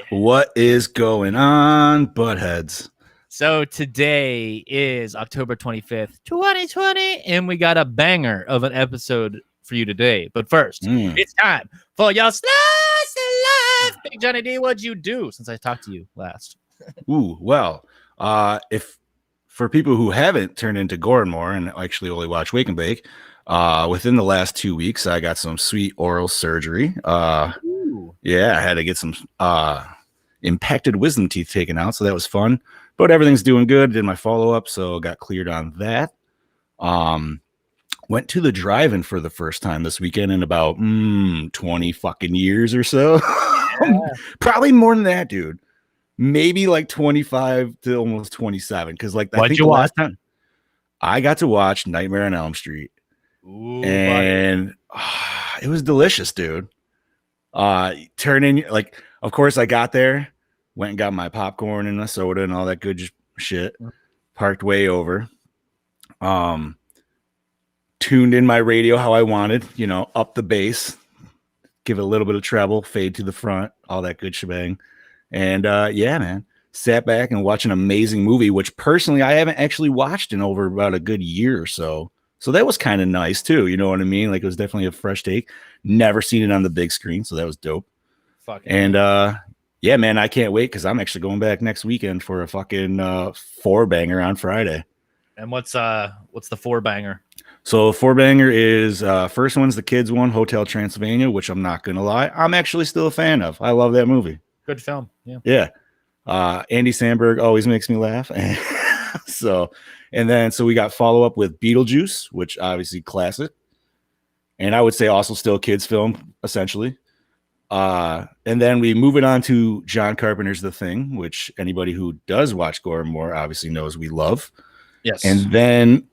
What is going on, buttheads? So today is October 25th, 2020, and we got a banger of an episode for you today. But first, it's time for your slice of life. Big Johnny D, what'd you do since I talked to you last? If for people who haven't turned into Goranmore and actually only watch Wake and Bake, within the last 2 weeks, I got some sweet oral surgery. I had to get some impacted wisdom teeth taken out, so that was fun. But everything's doing good. Did my follow-up, so got cleared on that. Went to the drive-in for the first time this weekend in about 20 fucking years or so. Yeah. Probably more than that, dude. Maybe like 25 to almost 27. Because I think the last time I got to watch Nightmare on Elm Street. Ooh, and it was delicious, dude. Of course I got there, went and got my popcorn and a soda and all that good shit. Parked way over. Tuned in my radio how I wanted, up the bass, give it a little bit of treble, fade to the front, all that good shebang. And man, sat back and watched an amazing movie, which personally I haven't actually watched in over about a good year or so. So that was kind of nice too. You know what I mean? Like, it was definitely a fresh take. Never seen it on the big screen, so that was dope. Man, I can't wait because I'm actually going back next weekend for a fucking four banger on Friday. And what's the four banger? So four banger is first one's the kids one, Hotel Transylvania, which I'm not gonna lie, I'm actually still a fan of. I love that movie. Good film. Yeah. Andy Samberg always makes me laugh. So we got follow up with Beetlejuice, which obviously classic, and I would say also still kids film essentially. And then we move it on to John Carpenter's The Thing, which anybody who does watch Goranmore obviously knows we love. Yes. And then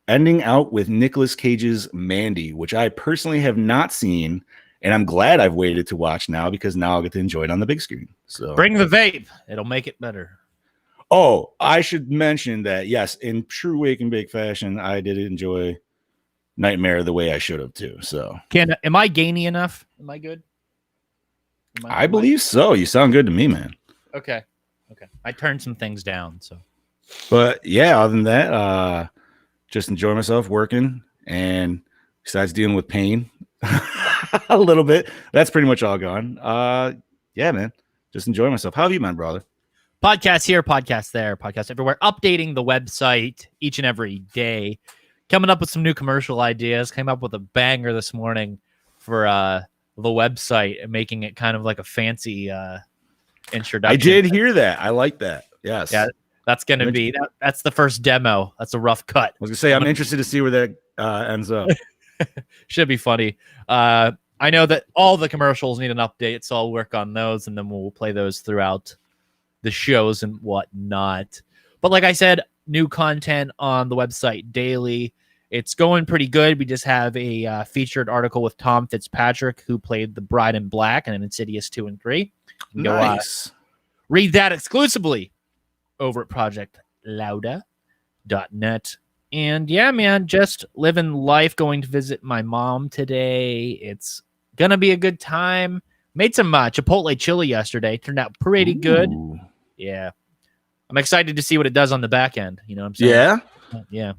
ending out with Nicolas Cage's Mandy, which I personally have not seen, and I'm glad I've waited to watch now because now I'll get to enjoy it on the big screen. So bring the vape; it'll make it better. Oh, I should mention that yes, in true Wake and Bake fashion, I did enjoy Nightmare the way I should have too. So am I gainy enough? Am I good? I believe so. You sound good to me, man. Okay. I turned some things down, so. But yeah, other than that, just enjoy myself working, and besides dealing with pain a little bit, that's pretty much all gone. Man, just enjoy myself. How have you been, brother? Podcast here, podcast there, podcast everywhere. Updating the website each and every day. Coming up with some new commercial ideas. Came up with a banger this morning for the website and making it kind of like a fancy introduction. I did hear that. I like that. Yes. Yeah, that's going to be that's the first demo. That's a rough cut. I was going to say, I'm interested to see where that ends up. Should be funny. I know that all the commercials need an update, so I'll work on those, and then we'll play those throughout the shows and whatnot. But like I said, new content on the website daily. It's going pretty good. We just have a featured article with Tom Fitzpatrick, who played the Bride in Black in Insidious 2 and 3. Nice. Read that exclusively over at projectlauda.net. And yeah, man, just living life, going to visit my mom today. It's going to be a good time. Made some Chipotle chili yesterday. Turned out pretty good. Yeah. I'm excited to see what it does on the back end. You know what I'm saying? Yeah? Yeah.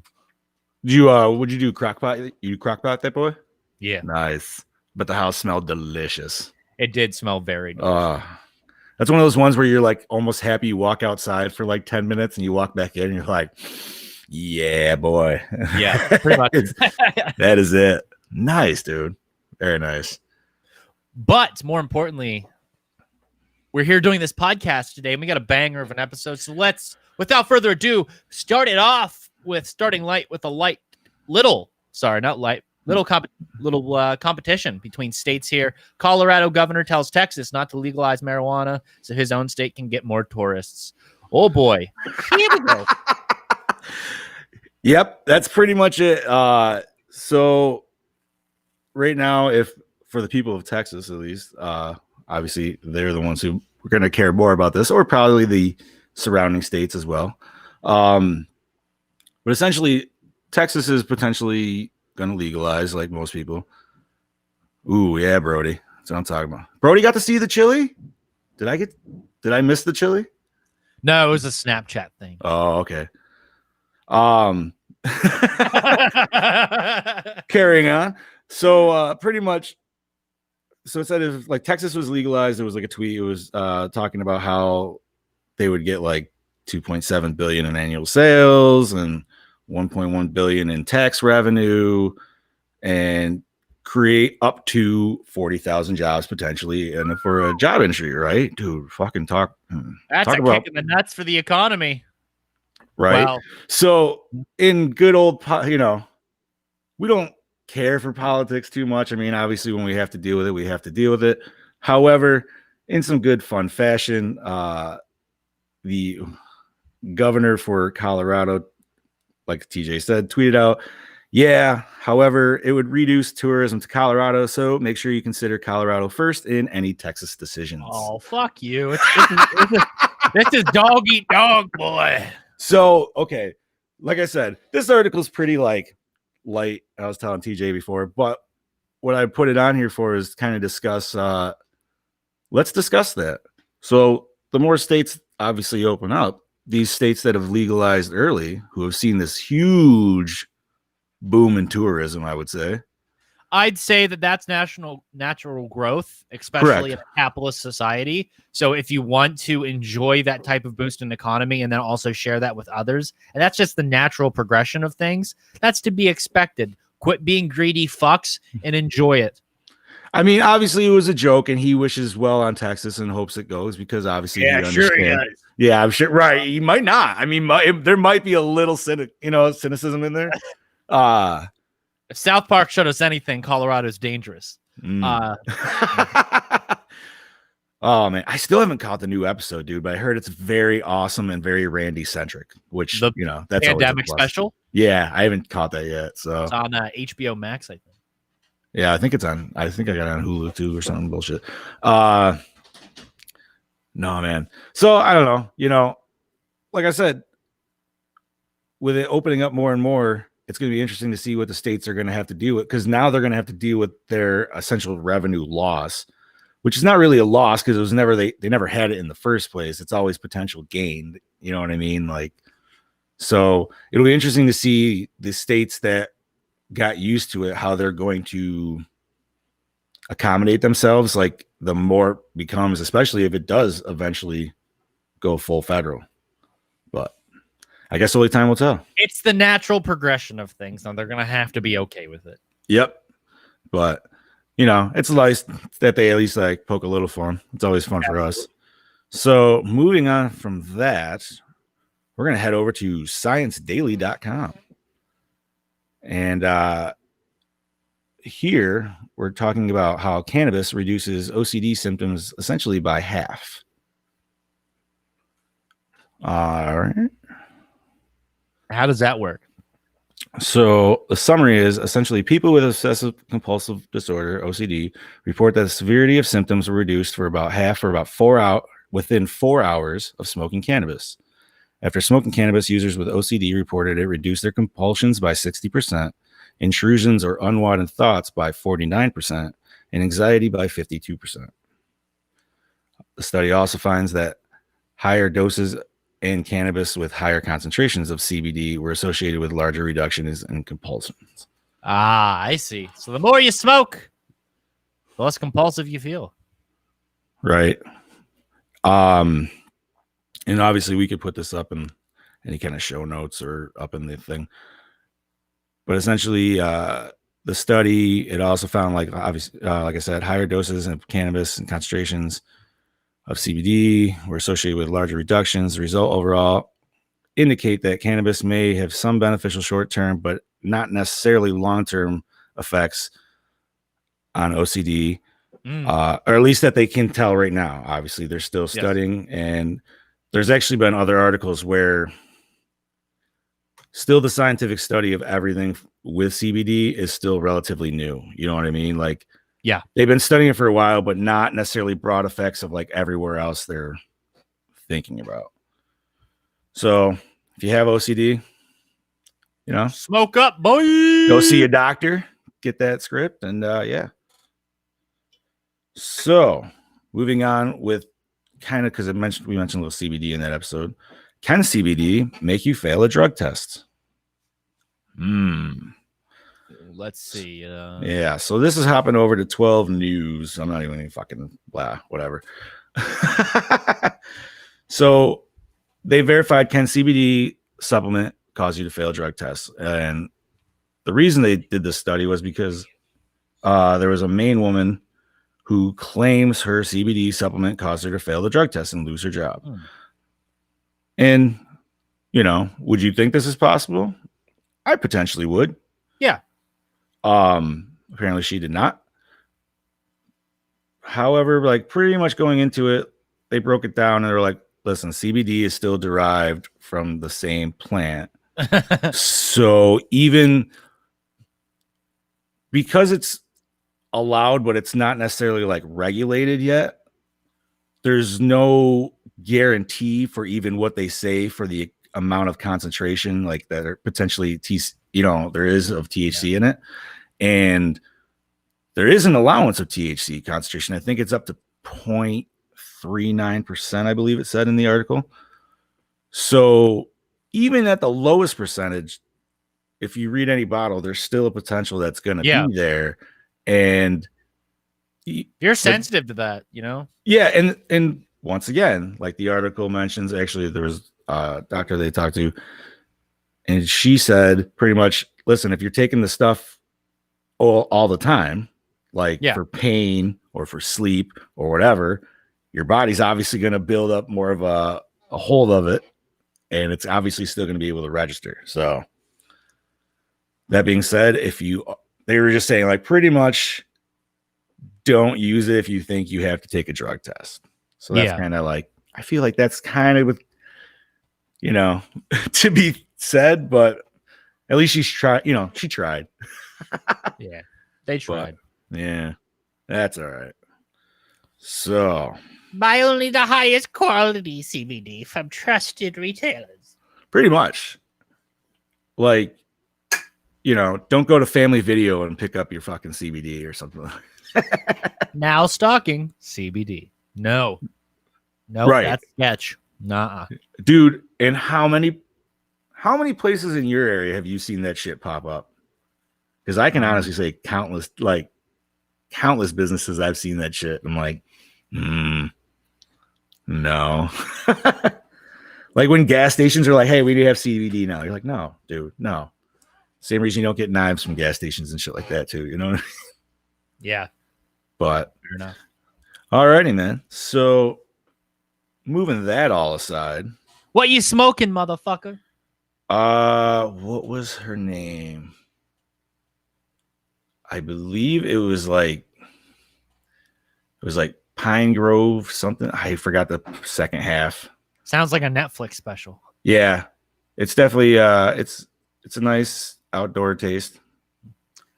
What'd you do? Crockpot? You crockpot that boy? Yeah. Nice. But the house smelled delicious. It did smell very delicious. That's one of those ones where you're like almost happy you walk outside for like 10 minutes and you walk back in and you're like, yeah, boy. Yeah, pretty much. That is it. Nice, dude. Very nice. But more importantly, we're here doing this podcast today, and we got a banger of an episode. So let's, without further ado, start it off with little competition between states here. Colorado governor tells Texas not to legalize marijuana so his own state can get more tourists. Oh boy. Here we go. Yep, that's pretty much it. So right now, if for the people of Texas, at least, obviously they're the ones who are going to care more about this, or probably the surrounding states as well. But essentially, Texas is potentially going to legalize, like most people. Ooh, yeah, Brody. That's what I'm talking about. Brody got to see the chili? Did I miss the chili? No, it was a Snapchat thing. Oh, okay. Carrying on. So pretty much, so it said if like Texas was legalized, there was like a tweet. It was talking about how they would get like 2.7 billion in annual sales and 1.1 billion in tax revenue and create up to 40,000 jobs potentially, and for a job industry, right? Dude, fucking talk. That's talk a about kick in the nuts for the economy. right. Wow. So in good old, we don't care for politics too much. I mean, obviously, when we have to deal with it, we have to deal with it. However, in some good fun fashion, the governor for Colorado, like TJ said, tweeted out, yeah, however, it would reduce tourism to Colorado, so make sure you consider Colorado first in any Texas decisions. Oh, fuck you. This is dog eat dog, boy. So, okay, like I said, this article is pretty like light. I was telling TJ before, but what I put it on here for is kind of discuss. Let's discuss that. So the more states obviously open up, these states that have legalized early, who have seen this huge boom in tourism, I would say. I'd say that that's natural growth, especially in a capitalist society. So if you want to enjoy that type of boost in economy and then also share that with others, and that's just the natural progression of things, that's to be expected. Quit being greedy fucks and enjoy it. I mean, obviously it was a joke, and he wishes well on Texas and hopes it goes because obviously he understands. Sure he does. Yeah, I'm sure. Right, he might not. I mean, there might be a little cynicism in there. If South Park showed us anything, Colorado's dangerous. Oh man, I still haven't caught the new episode, dude, but I heard it's very awesome and very Randy centric, which that's pandemic special. Yeah, I haven't caught that yet. So it's on HBO Max, I think. Yeah, I think it's on. I think I got it on Hulu too or something bullshit. No, man. So I don't know. Like I said, with it opening up more and more, it's going to be interesting to see what the states are going to have to deal with, because now they're going to have to deal with their essential revenue loss, which is not really a loss because it was never they never had it in the first place. It's always potential gain. You know what I mean? Like, so it'll be interesting to see the states that got used to it, how they're going to accommodate themselves. Like the more becomes, especially if it does eventually go full federal. But I guess only time will tell. It's the natural progression of things. Now they're going to have to be okay with it. Yep. But, it's nice that they at least like poke a little fun. It's always fun for us. So moving on from that, we're going to head over to ScienceDaily.com. And here we're talking about how cannabis reduces OCD symptoms essentially by half. All right. How does that work? So the summary is essentially people with obsessive compulsive disorder, OCD, report that the severity of symptoms were reduced for about half or about 4 hours within 4 hours of smoking cannabis. After smoking cannabis, users with OCD reported it reduced their compulsions by 60%, intrusions or unwanted thoughts by 49%, and anxiety by 52%. The study also finds that higher doses in cannabis with higher concentrations of CBD were associated with larger reductions in compulsions. Ah, I see. So the more you smoke, the less compulsive you feel. Right. And obviously we could put this up in any kind of show notes or up in the thing. But essentially, the study, it also found, like obviously, like I said, higher doses of cannabis and concentrations of CBD were associated with larger reductions. The result overall indicate that cannabis may have some beneficial short-term, but not necessarily long-term effects on OCD, or at least that they can tell right now. Obviously, they're still studying, and there's actually been other articles where still the scientific study of everything with CBD is still relatively new. You know what I mean? Like, yeah, they've been studying it for a while, but not necessarily broad effects of like everywhere else they're thinking about. So if you have OCD, smoke up, boy. Go see a doctor, get that script, and yeah. So moving on with kind of because we mentioned a little CBD in that episode. Can CBD make you fail a drug test? Let's see. Yeah, so this is hopping over to 12 News. I'm not even fucking blah, whatever. So they verified, can CBD supplement cause you to fail drug tests? And the reason they did this study was because there was a Maine woman who claims her CBD supplement caused her to fail the drug test and lose her job. And, would you think this is possible? I potentially would. Yeah. Apparently she did not. However, like pretty much going into it, they broke it down and they were like, listen, CBD is still derived from the same plant. So even because it's allowed, but it's not necessarily like regulated yet, there's no guarantee for even what they say for the amount of concentration like that are potentially there is of THC in it. And there is an allowance of THC concentration. I think it's up to 0.39%, I believe it said in the article. So even at the lowest percentage, if you read any bottle, there's still a potential that's going to be there. And you're sensitive to that, Yeah. And once again, like the article mentions, actually, there was a doctor they talked to, and she said pretty much, listen, if you're taking the stuff all the time, like for pain or for sleep or whatever, your body's obviously going to build up more of a hold of it, and it's obviously still going to be able to register. So that being said, they were just saying like pretty much don't use it if you think you have to take a drug test. So that's kind of like, I feel like that's kind of with, to be said, but at least she tried. Yeah, they tried. But, yeah, that's all right. So buy only the highest quality CBD from trusted retailers. Pretty much. Like, don't go to Family Video and pick up your fucking CBD or something. Now stocking CBD. No, right. That's sketch. Nah, dude. And how many places in your area have you seen that shit pop up? Because I can honestly say countless businesses I've seen that shit. I'm like, no. Like when gas stations are like, hey, we do have CBD now. You're like, no, dude, no. Same reason you don't get knives from gas stations and shit like that too, Yeah. But fair enough. Alrighty, man. So moving that all aside. What you smoking, motherfucker? What was her name? I believe it was like Pine Grove something. I forgot the second half. Sounds like a Netflix special. Yeah. It's definitely it's a nice outdoor taste.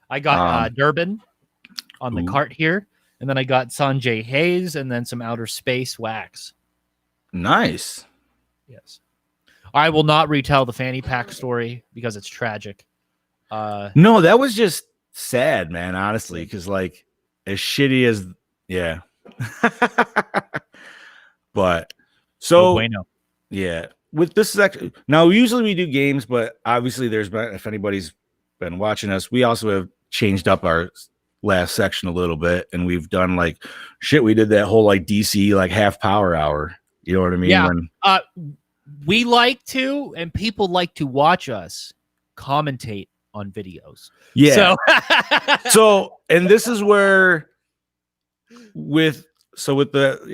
I got Durban on the cart here, and then I got Sanjay Hayes and then some outer space wax. Nice. Yes. I will not retell the fanny pack story because it's tragic. No, that was just sad, man, honestly, because like as shitty as but so bueno. Yeah, with this is actually now usually we do games, but obviously there's been, if anybody's been watching us, we also have changed up our last section a little bit, and we've done like shit. We did that whole like DC like half power hour. You know what I mean? Yeah. We like to, and people like to watch us commentate on videos. Yeah. So and this is where with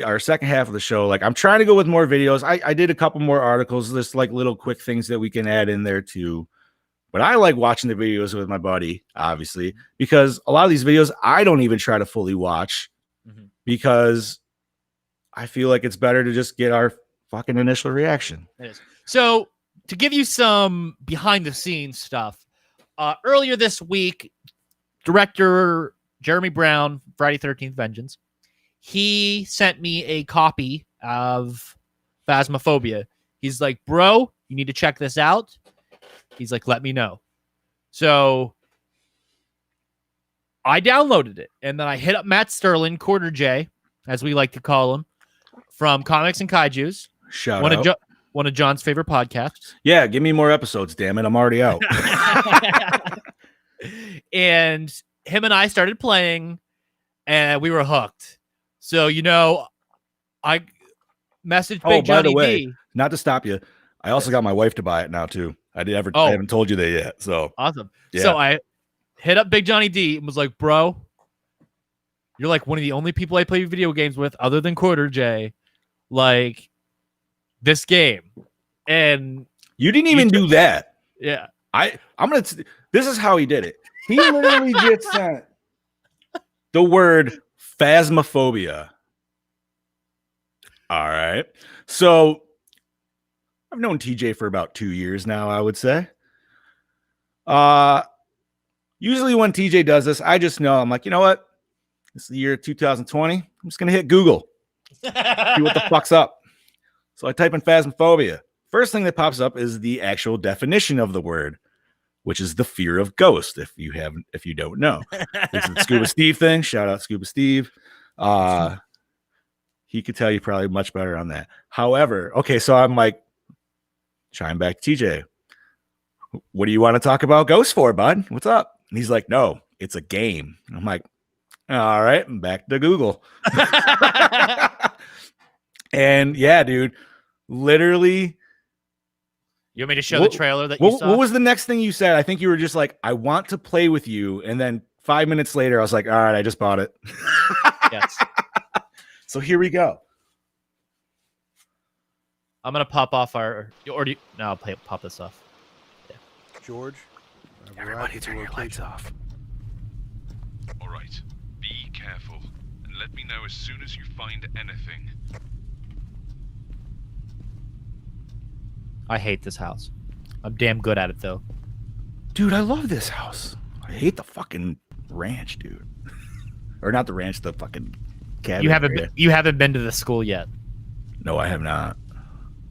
our second half of the show, like I'm trying to go with more videos. I did a couple more articles, just like little quick things that we can add in there too. But I like watching the videos with my buddy, obviously, because a lot of these videos I don't even try to fully watch because I feel like it's better to just get our fucking initial reaction. It is. So to give you some behind the scenes stuff, earlier this week, director Jeremy Brown, Friday 13th Vengeance, he sent me a copy of Phasmophobia. He's like, bro, you need to check this out. He's like, let me know. So I downloaded it, and then I hit up Matt Sterling, Quarter J, as we like to call him. from Comics and Kaijus. Shout one out. Of one of John's favorite podcasts. Yeah, give me more episodes, damn it. I'm already out. And him and I started playing, and we were hooked. So, I messaged Big Johnny by the way, D. not to stop you, I also got my wife to buy it now too. I haven't told you that yet. So awesome. Yeah. So I hit up Big Johnny D and was like, bro, you're like one of the only people I play video games with other than Quarter J. Like, this game. And you didn't even do that. Yeah. This is how he did it. He literally just sent the word phasmophobia. All right. So I've known TJ for about 2 years now, I would say. Usually when TJ does this, I just know, I'm like, you know what? This is the year 2020. I'm just going to hit Google. See what the fuck's up. So I type in phasmophobia. First thing that pops up is the actual definition of the word, which is the fear of ghosts. If you don't know, it's the Scuba Steve thing. Shout out Scuba Steve. He could tell you probably much better on that. However, okay, so I'm like, chime back to TJ. What do you want to talk about ghosts for, bud? What's up? And he's like, no, it's a game. I'm like, all right, I'm back to Google. And yeah, dude, literally. You want me to show the trailer that you saw? What was the next thing you said? I think you were just like, I want to play with you. And then 5 minutes later, I was like, all right, I just bought it. Yes. So here we go. I'm going to pop off I'll pop this off. Yeah. George, everybody turn your lights off. All right, be careful and let me know as soon as you find anything. I hate this house. I'm damn good at it, though. Dude, I love this house. I hate the fucking ranch, dude. Or not the ranch, the fucking cabin. You haven't been to the school yet. No, I have not.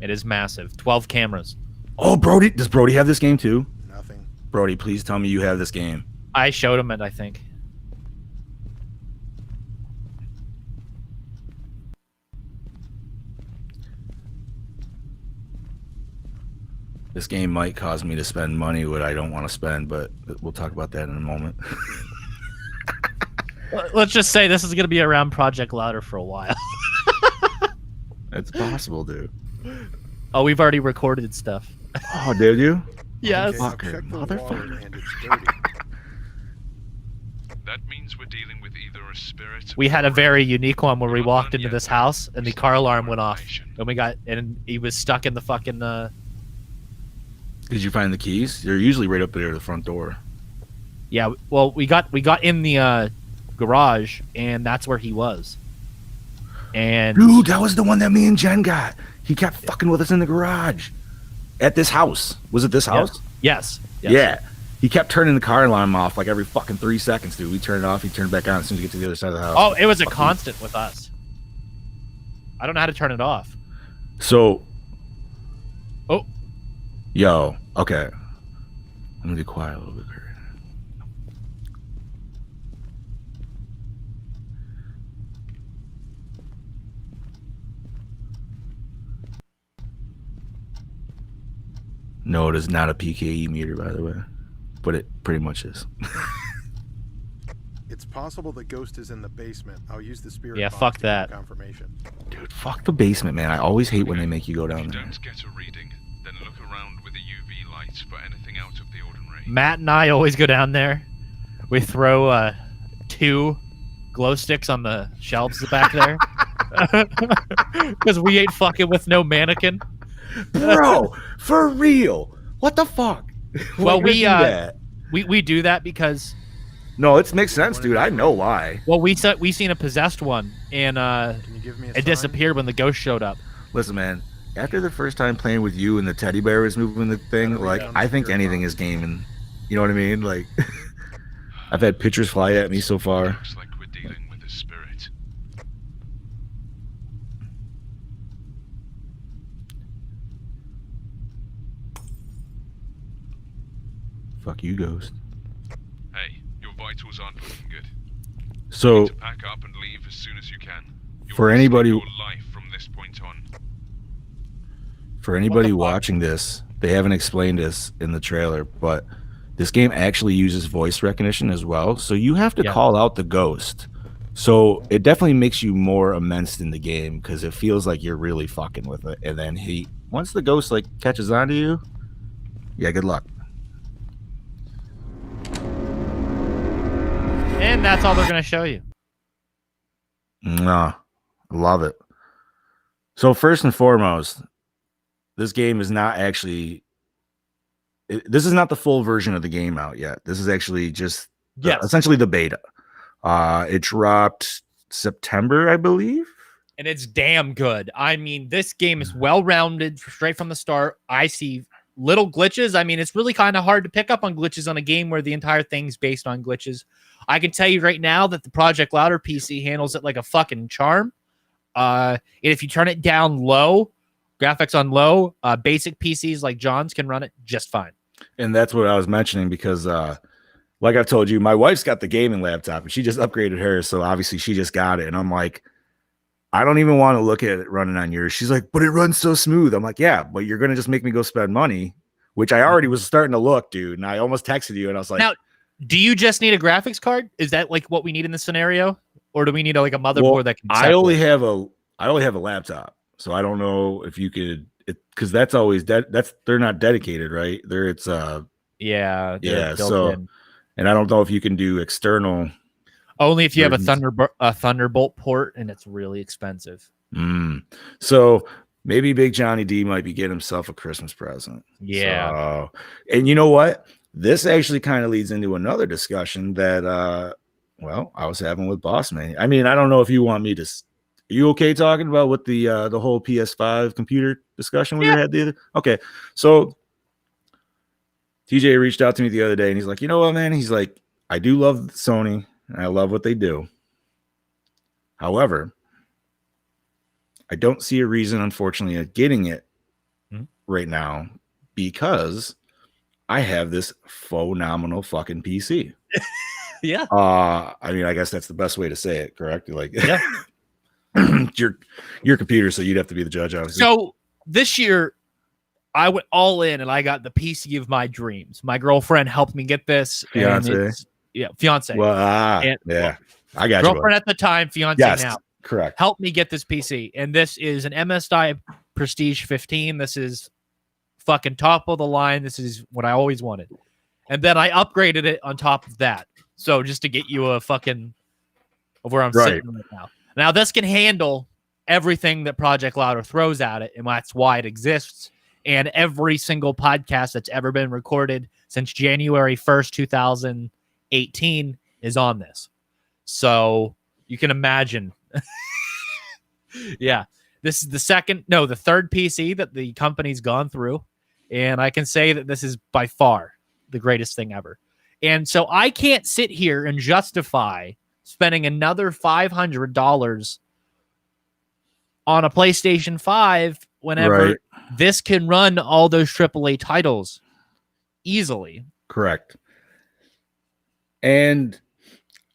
It is massive. 12 cameras. Oh, Brody. Does Brody have this game too? Nothing. Brody, please tell me you have this game. I showed him it, I think. This game might cause me to spend money what I don't want to spend, but we'll talk about that in a moment. Let's just say this is going to be around Project Louder for a while. It's possible, dude. Oh, we've already recorded stuff. Oh, did you? Yes. Fucker, motherfucker. And it's dirty. That means we're dealing with either a spirit. We had a very unique one where we walked into this house and the car alarm went off, and he was stuck in the fucking. Did you find the keys? They're usually right up there at the front door. Yeah, well, we got in the garage, and that's where he was. And dude, that was the one that me and Jen got. He kept fucking with us in the garage at this house. Was it this house? Yes. Yeah. He kept turning the car alarm off like every fucking 3 seconds, dude. We turn it off, he turned it back on as soon as we get to the other side of the house. Oh, it was a constant with us. I don't know how to turn it off. So. Oh. Yo. Okay. I'm gonna be quiet a little bit. No, it is not a PKE meter, by the way, but it pretty much is. It's possible the ghost is in the basement. I'll use the spirit. Yeah, box fuck to that. get confirmation. Dude, fuck the basement, man. I always hate when they make you go down there. Don't get a reading, then look around with a UV light for anything out of the ordinary. Matt and I always go down there. We throw 2 glow sticks on the shelves back there because we ain't fucking with no mannequin. Bro, for real. What the fuck? Well, we do that because no, it makes sense, dude. I know why. Well, we seen a possessed one, and Can you give me a it sign? disappeared when the ghost showed up. Listen, man. After the first time playing with you and the teddy bear was moving the thing, like I think anything is gaming. You know what I mean? Like I've had pictures fly at me so far. Looks like we're dealing with a spirit. Fuck you, ghost. Hey, your vitals aren't looking good. You So need to pack up and leave as soon as you can. You'll for risk anybody your life from this For anybody fuck? watching this, they haven't explained this in the trailer, but this game actually uses voice recognition as well. So you have to Yeah. call out the ghost. So it definitely makes you more immersed in the game because it feels like you're really fucking with it. And then once the ghost like catches on to you, yeah, good luck. And that's all they're going to show you. Nah, love it. So first and foremost, this game is not actually. This is not the full version of the game out yet. This is actually just essentially the beta. It dropped September, I believe. And it's damn good. I mean, this game is well-rounded straight from the start. I see little glitches. I mean, it's really kind of hard to pick up on glitches on a game where the entire thing's based on glitches. I can tell you right now that the Project Louder PC handles it like a fucking charm. And if you turn it down low, graphics on low, basic PCs like John's can run it just fine. And that's what I was mentioning because, like I've told you, my wife's got the gaming laptop and she just upgraded hers. So obviously she just got it. And I'm like, I don't even want to look at it running on yours. She's like, but it runs so smooth. I'm like, yeah, but you're going to just make me go spend money, which I already was starting to look, dude. And I almost texted you and I was like, now, do you just need a graphics card? Is that like what we need in this scenario? Or do we need like a motherboard that can I only have a laptop. So I don't know if you could, because that's always they're not dedicated, right? Yeah. So in. And I don't know if you can do external. Only if you have a Thunderbolt port, and it's really expensive. So maybe Big Johnny D might be getting himself a Christmas present. Yeah. And you know what? This actually kind of leads into another discussion that, I was having with Boss Man. I mean, I don't know if you want me to. Are you okay talking about what the whole PS5 computer discussion we had the other? Okay, so TJ reached out to me the other day and he's like, you know what, man? He's like, I do love Sony and I love what they do. However, I don't see a reason, unfortunately, of getting it right now because I have this phenomenal fucking PC. Yeah. I mean, I guess that's the best way to say it, correct? Like, yeah. your computer, so you'd have to be the judge, obviously. So this year, I went all in and I got the PC of my dreams. My girlfriend helped me get this. Fiance. Fiance. Well, I got girlfriend at the time, fiance now. Correct. Helped me get this PC. And this is an MSI Prestige 15. This is fucking top of the line. This is what I always wanted. And then I upgraded it on top of that. So just to get you a fucking of where I'm sitting right now. Now, this can handle everything that Project Louder throws at it, and that's why it exists. And every single podcast that's ever been recorded since January 1st, 2018 is on this. So you can imagine. Yeah. This is the third PC that the company's gone through. And I can say that this is by far the greatest thing ever. And so I can't sit here and justify spending another $500 on a PlayStation 5 whenever this can run all those AAA titles easily. Correct. And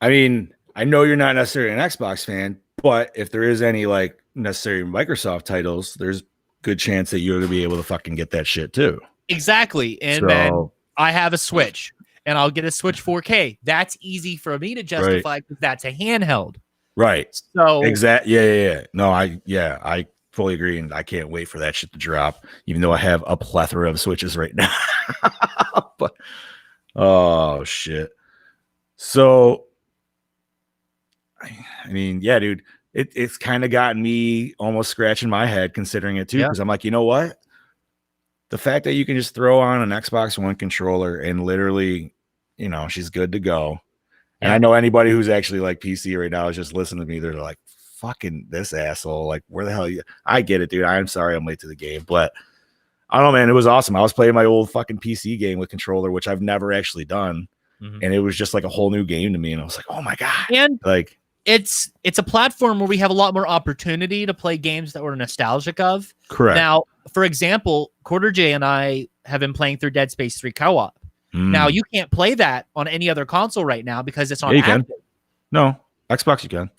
I mean, I know you're not necessarily an Xbox fan, but if there is any like necessary Microsoft titles, there's good chance that you're going to be able to fucking get that shit too. Exactly. And then I have a Switch. And I'll get a Switch 4K. That's easy for me to justify because that's a handheld. Right. So exactly. Yeah. No, I fully agree, and I can't wait for that shit to drop. Even though I have a plethora of Switches right now. But oh shit. So I mean, yeah, dude, it's kind of gotten me almost scratching my head considering it too, because I'm like, you know what? The fact that you can just throw on an Xbox One controller and literally, you know, she's good to go. And I know anybody who's actually like PC right now is just listening to me. They're like, fucking this asshole. Like, where the hell are you? I get it, dude. I'm sorry I'm late to the game. But I don't know, man. It was awesome. I was playing my old fucking PC game with controller, which I've never actually done. And it was just like a whole new game to me. And I was like, oh my God. And like, it's a platform where we have a lot more opportunity to play games that we're nostalgic of. Correct. Now, for example, Quarter J and I have been playing through Dead Space 3 co-op. Now, you can't play that on any other console right now because it's on active. No, Xbox you can.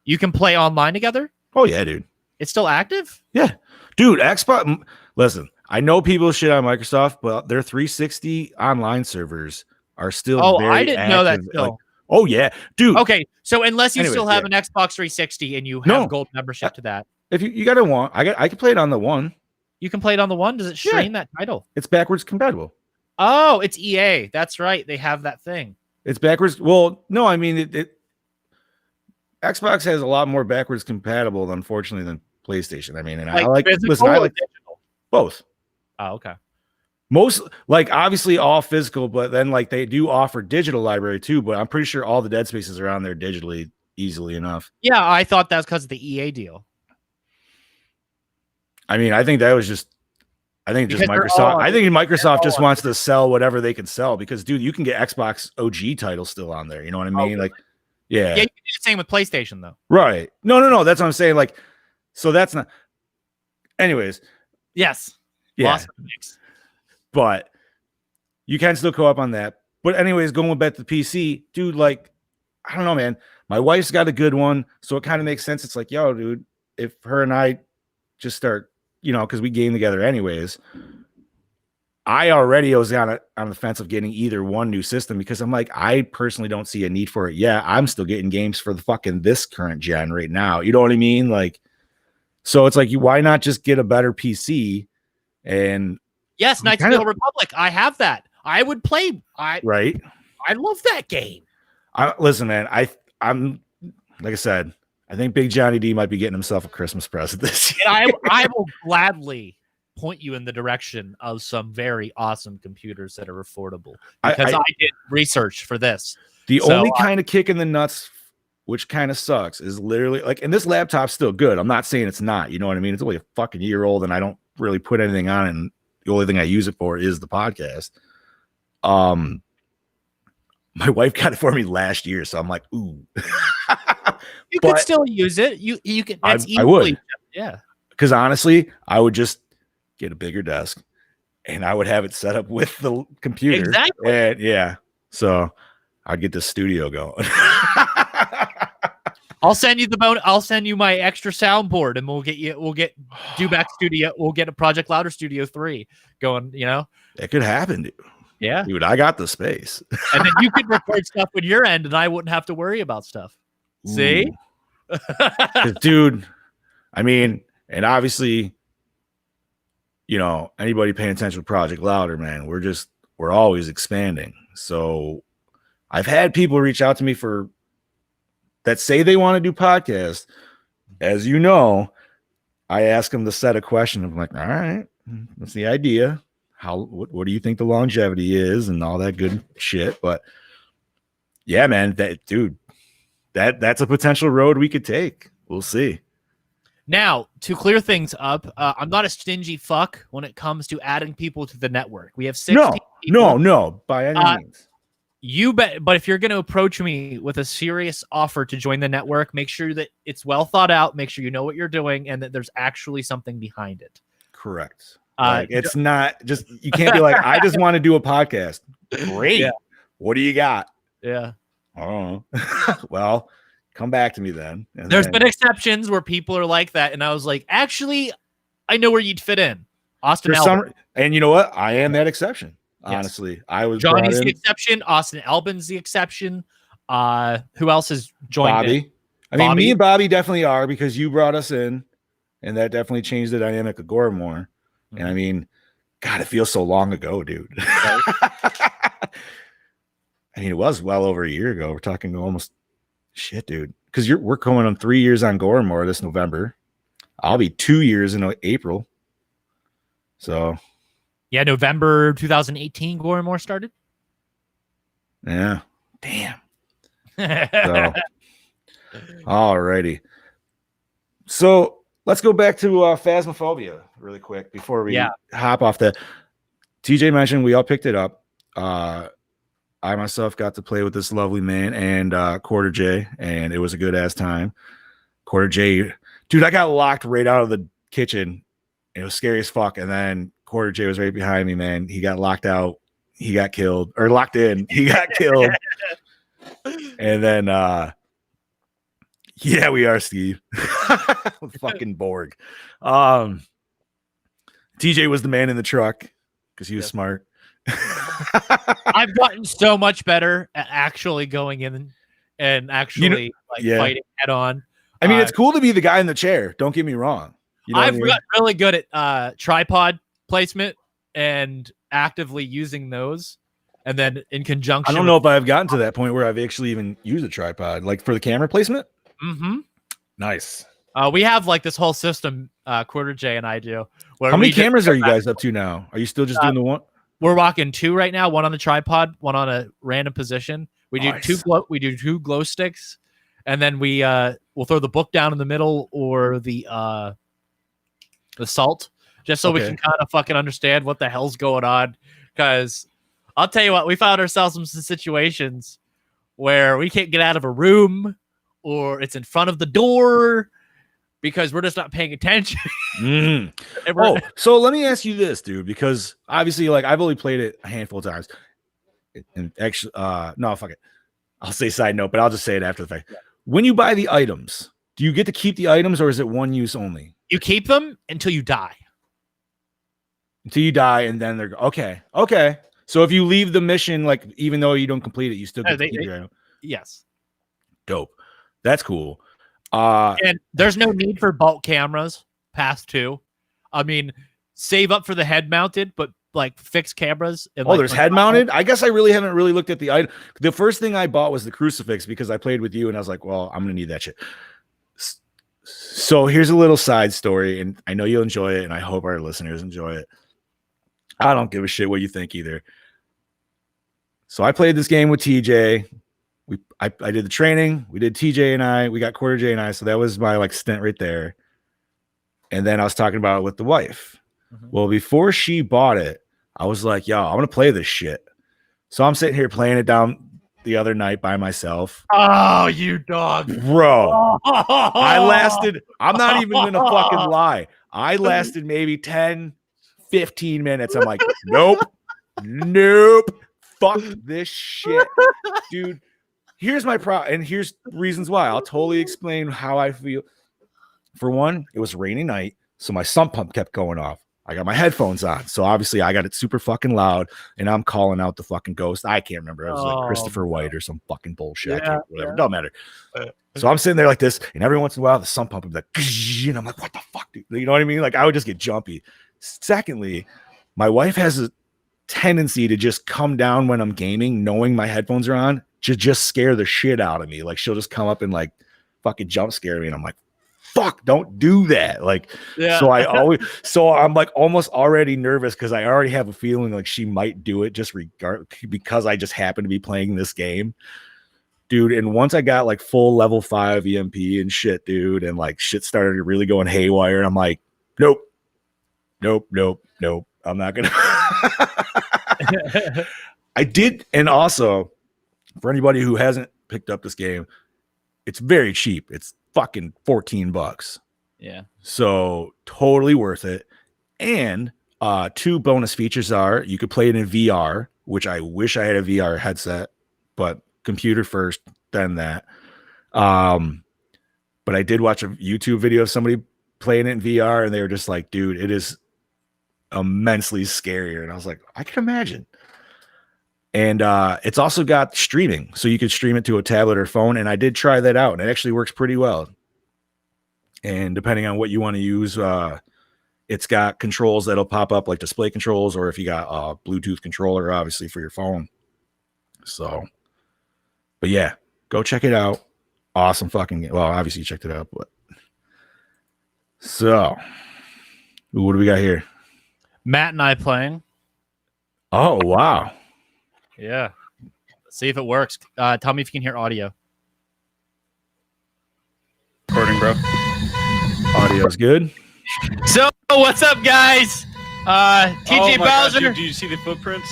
You can play online together? Oh, yeah, dude. It's still active? Yeah. Dude, Xbox. Listen, I know people shit on Microsoft, but their 360 online servers are still Oh, very I didn't know that active. still. Like, oh yeah, dude. Okay, so unless you Anyways, still have yeah. an Xbox 360 and you have No. gold membership to that, If you got a one, I can play it on the one. you can play it on the one. Does it Yeah. stream that title? It's backwards compatible. Oh, it's EA. That's right. They have that thing. It's backwards. Well, no, I mean Xbox has a lot more backwards compatible, unfortunately, than PlayStation. I mean, and Like I like physical I or like digital? both. Oh, okay. Most like obviously all physical, but then like they do offer digital library too. But I'm pretty sure all the Dead Spaces are on there digitally easily enough. Yeah, I thought that's because of the EA deal. I mean, I think that was just. I think just Because they're Microsoft. all- I think Microsoft just all- wants to sell whatever they can sell because, dude, you can get Xbox OG titles still on there. You know what I mean? Like, yeah, Yeah, you can do the same with PlayStation though. right. No. That's what I'm saying. Like, so that's not. Anyways, Yes. yeah, Lost in the mix. but you can still co-op on that. But anyways, going back to the PC, dude, like, I don't know, man. My wife's got a good one, so it kind of makes sense. It's like, yo, dude, if her and I just start, because we game together anyways. I already was on the fence of getting either one new system because I'm like, I personally don't see a need for it. Yeah, I'm still getting games for the fucking this current gen right now. You know what I mean? Like, so it's like, why not just get a better PC? And Yes, Knights of the Old Republic. I have that. I would play. Right. I love that game. Listen, man. I'm like I said. I think Big Johnny D might be getting himself a Christmas present this year. And I will gladly point you in the direction of some very awesome computers that are affordable because I did research for this. The only kind of kick in the nuts, which kind of sucks, is literally like, and this laptop's still good. I'm not saying it's not. You know what I mean? It's only a fucking year old, and I don't really put anything on it. And the only thing I use it for is the podcast. My wife got it for me last year, so I'm like, ooh. You could still use it. You can. I would. Yeah. Because honestly, I would just get a bigger desk, and I would have it set up with the computer. Exactly. And yeah, so I'd get the studio going. I'll send you I'll send you my extra soundboard, and we'll get Dewback Studio. We'll get a Project Louder Studio 3 going. It could happen, dude. Yeah, dude, I got the space, and then you could record stuff with your end, and I wouldn't have to worry about stuff. See, dude. I mean, and obviously, anybody paying attention to Project Louder, man, we're always expanding. So I've had people reach out to me that say they want to do podcasts. As you know, I ask them to set a question. I'm like, all right, what's the idea? What do you think the longevity is and all that good shit? But yeah, man, that's a potential road we could take. We'll see. Now, to clear things up, I'm not a stingy fuck when it comes to adding people to the network. We have 60 people. No, by any means. You bet. But if you're going to approach me with a serious offer to join the network, make sure that it's well thought out. Make sure you know what you're doing and that there's actually something behind it. Correct. It's not just, you can't be like, I just want to do a podcast. Great. Yeah. What do you got? Yeah. I don't know. Well, come back to me then. There's been exceptions where people are like that. And I was like, actually, I know where you'd fit in. Austin Albin. And you know what? I am that exception. Honestly, yes. I was Johnny's the exception. Austin Albin's the exception. Who else has joined? Bobby. Mean, me and Bobby definitely are because you brought us in, and that definitely changed the dynamic of Gore more. Mm-hmm. And I mean, God, it feels so long ago, dude. I mean, it was well over a year ago. We're talking almost shit, dude. Because we're going on 3 years on Goremore this November. I'll be 2 years in April. So. Yeah, November 2018, Goremore started. Yeah. Damn. So, alrighty. So let's go back to Phasmophobia really quick before we hop off that. TJ mentioned we all picked it up. I myself got to play with this lovely man and Quarter J, and it was a good ass time. Quarter J, dude, I got locked right out of the kitchen. It was scary as fuck, and then Quarter J was right behind me, man. He got locked out. He got killed. Or locked in. He got killed. And then, yeah, we are, Steve. Fucking Borg. TJ TJ was the man in the truck because he was Yes. smart. I've gotten so much better at actually going in and actually yeah. fighting head on. I mean, it's cool to be the guy in the chair. Don't get me wrong. You know what I I've mean? gotten really good at tripod placement and actively using those, and then in conjunction. I don't know if I've gotten to that point where I've actually even used a tripod, like for the camera placement. Mm-hmm. Nice. We have like this whole system, Quarter J and I do. Where How many we just cameras go are you back- guys up to now? Are you still just doing the one? We're rocking 2 right now. 1 on the tripod, 1 on a random position. We do Nice. 2 glow sticks, and then we'll throw the book down in the middle or the salt, just so we Okay. can kind of fucking understand what the hell's going on. Because I'll tell you what, we found ourselves in some situations where we can't get out of a room, or it's in front of the door because we're just not paying attention. Mhm. And we're- Oh, so let me ask you this, dude, because obviously, like, I've only played it a handful of times. And actually, no, fuck it. I'll say side note, but I'll just say it after the fact. When you buy the items, do you get to keep the items or is it one use only? you keep them until you die. Until you die, and then they're okay. Okay. So if you leave the mission, like, even though you don't complete it, you still get to keep your item. Yes. Dope. That's cool. And there's no need for bulk cameras past 2. I mean, save up for the head mounted, but like fixed cameras. And, Oh, there's head mounted. I guess I really haven't really looked at the item. The first thing I bought was the crucifix because I played with you and I was like, well, I'm gonna need that shit. So here's a little side story, and I know you'll enjoy it, and I hope our listeners enjoy it. I don't give a shit what you think either. So I played this game with TJ. I did the training. We did TJ and I. We got Quarter J and I. So that was my like stint right there. And then I was talking about it with the wife. Mhm. Well, before she bought it, I was like, yo, I'm gonna play this shit. So I'm sitting here playing it down the other night by myself. Oh, you dog. Bro, I lasted, I'm not even gonna fucking lie. I lasted maybe 10, 15 minutes. I'm like, nope, fuck this shit. Dude, here's my problem, and here's reasons why. I'll totally explain how I feel. For one, it was a rainy night, so my sump pump kept going off. I got my headphones on, so obviously I got it super fucking loud, and I'm calling out the fucking ghost. I can't remember. It was like Christopher White or some fucking bullshit. I can't, whatever. Don't matter. So I'm sitting there like this, and every once in a while the sump pump would be like, and I'm like, what the fuck, dude? You know what I mean? Like I would just get jumpy. Secondly, my wife has a tendency to just come down when I'm gaming, knowing my headphones are on, to just scare the shit out of me. Like she'll just come up and like fucking jump scare me, and I'm like, fuck, don't do that. Like, so I'm like almost already nervous because I already have a feeling like she might do it just because I just happen to be playing this game, dude. And once I got like full level 5 EMP and shit, dude, and like shit started really going haywire, and I'm like, nope. I'm not gonna. I did, and also for anybody who hasn't picked up this game, it's very cheap. It's fucking $14. Yeah. So totally worth it. And 2 bonus features are you could play it in VR, which I wish I had a VR headset, but computer first, then that. But I did watch a YouTube video of somebody playing it in VR, and they were just like, dude, it is immensely scarier. And I was like, I can imagine. And it's also got streaming, so you could stream it to a tablet or phone. And I did try that out, and it actually works pretty well. And depending on what you want to use, it's got controls that'll pop up like display controls, or if you got a Bluetooth controller, obviously for your phone. So, but yeah, go check it out. Awesome fucking game. Well, obviously you checked it out, but so what do we got here? Matt and I playing. Oh, wow. Yeah. Let's see if it works. Tell me if you can hear audio. Recording, bro. Audio's good. So, what's up, guys? TJ Bowser. God, do you see the footprints?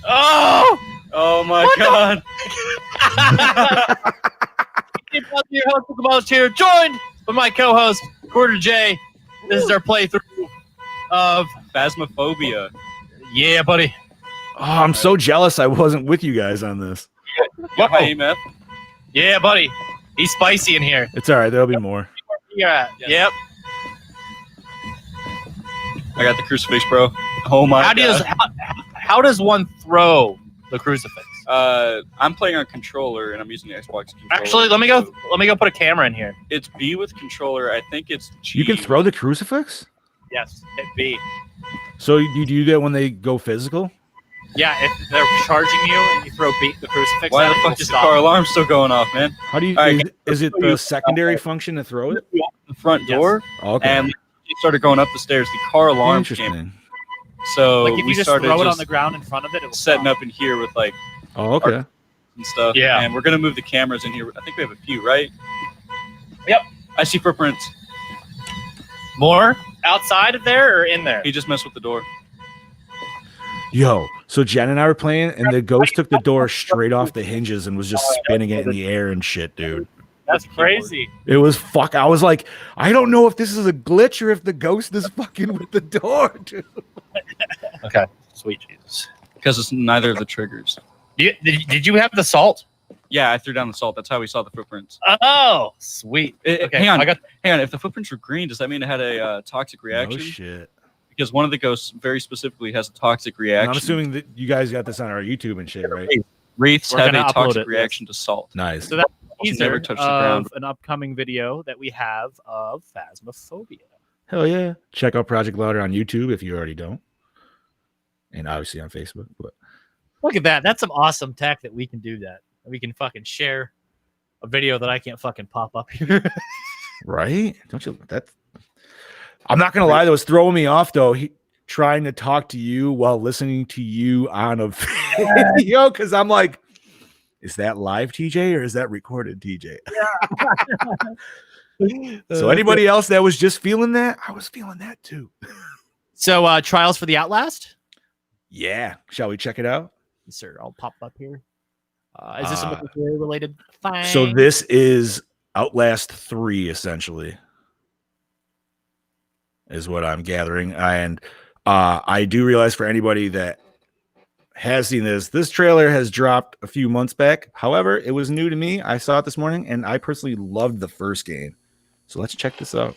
Oh! Oh my god. TJ Bowser, your host of the most here, joined by my co-host, Quarter J. This is our playthrough of Phasmophobia. Yeah, buddy. Oh, I'm so jealous I wasn't with you guys on this. Yeah, hi, EMF. Yeah, buddy. He's spicy in here. It's all right. There'll be more. Yeah. Yes. Yep. I got the crucifix, bro. Oh my god. How does one throw the crucifix? I'm playing on controller and I'm using the Xbox controller. Actually, let me go put a camera in here. It's B with controller. I think it's G. You can throw the crucifix? Yes, hit B. So you do that when they go physical? Yeah, if they're charging you and you throw the crucifix, Why the at it, fuck it'll is the stop. car alarm still going off, man? How do you? All right, Is it the secondary function to throw it? The front door, Okay. and we started going up the stairs. The car alarm came. Interesting. So Like if we you just started throw it on just the ground in front of it, it will setting stop. up in here with like Oh, okay. and stuff. Yeah. And we're gonna move the cameras in here. I think we have a few, right? Yep. I see footprints. More outside of there or in there? He just messed with the door. Yo, so Jen and I were playing, and the ghost took the door straight off the hinges and was just spinning it in the air and shit, dude. That's crazy. It was fuck. I was like, I don't know if this is a glitch or if the ghost is fucking with the door, dude. Okay. Sweet Jesus. Because it's neither of the triggers. Did you have the salt? Yeah, I threw down the salt. That's how we saw the footprints. Oh, sweet. Okay, hang on. I got Hang on. If the footprints were green, does that mean it had a toxic reaction? No shit. Because one of the ghosts very specifically has a toxic And reaction. I'm assuming that you guys got this on our YouTube and shit, right? Wraiths We're have gonna a upload toxic it, reaction to salt. Nice. So that's Never never touched the ground. of an upcoming video that we have of Phasmophobia. Hell yeah. Check out Project Louder on YouTube if you already don't. And obviously on Facebook. But Look at that. That's some awesome tech that we can do that. We can fucking share a video that I can't fucking pop up here. right? Don't you that I'm not gonna lie, that was throwing me off though. Trying to talk to you while listening to you on a video because I'm like, is that live TJ or is that recorded TJ? So anybody else that was just feeling that, I was feeling that too. So Trials for the Outlast? Yeah. Shall we check it out? Yes, sir. I'll pop up here. Is this a military related thing? So this is Outlast 3, essentially, is what I'm gathering. And I do realize for anybody that has seen this trailer has dropped a few months back. However, it was new to me. I saw it this morning, and I personally loved the first game. So let's check this out.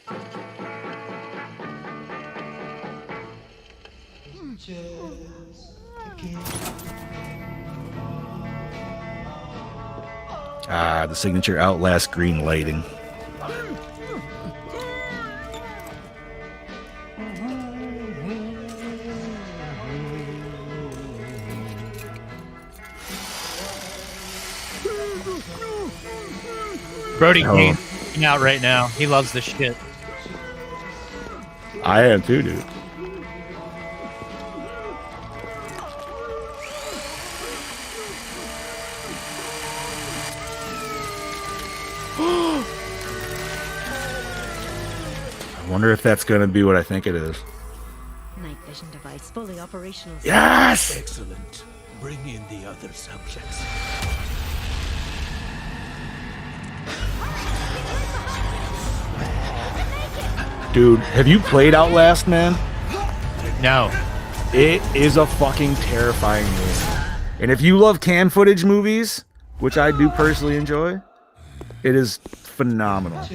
The signature Outlast green lighting. Brody Oh. Kane's freaking out right now. He loves this shit. I am too, dude. I wonder if that's going to be what I think it is. Night vision device fully operational. Yes! Excellent. Bring in the other subjects. Dude, have you played Outlast, man? No. It is a fucking terrifying game. And if you love cam footage movies, which I do personally enjoy, it is phenomenal.